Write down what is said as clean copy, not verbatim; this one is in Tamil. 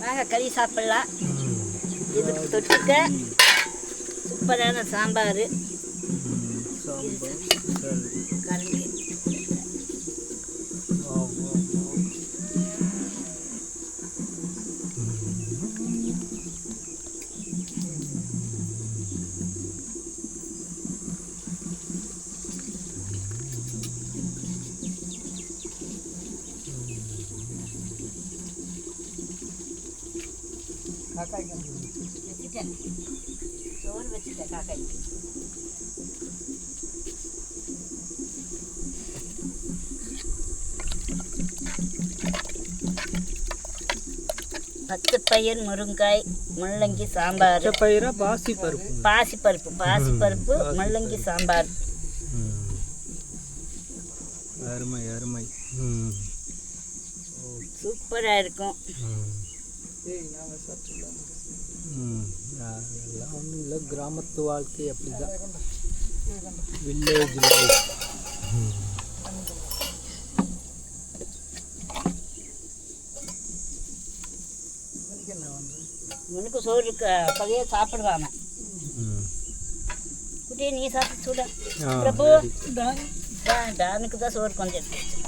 வாங்க கறி சாப்பிட்லாம். இதுக்கு தொட்டுக்க சூப்பரான சாம்பார் கரண்டி. வச்சுட்டேன், சோறு வச்சுட்டேன் காக்காய்க்கு. பச்சைப்பயிர், முருங்காய், முள்ளங்கி சாம்பார். பாசிப்பருப்பு முள்ளங்கி சாம்பார். அருமை அருமை. சூப்பராக இருக்கும். எல்லாம் ஒன்றும் இல்லை, கிராமத்து வாழ்க்கை அப்படிதான், வில்லேஜ் லைஃப். உனக்கு சோறு கதையாக சாப்பிடுவாங்க. குட்டியை நீ சாப்பிட்டு சூட பிரபு டானுக்கு தான் சோறு கொஞ்சம் எடுத்து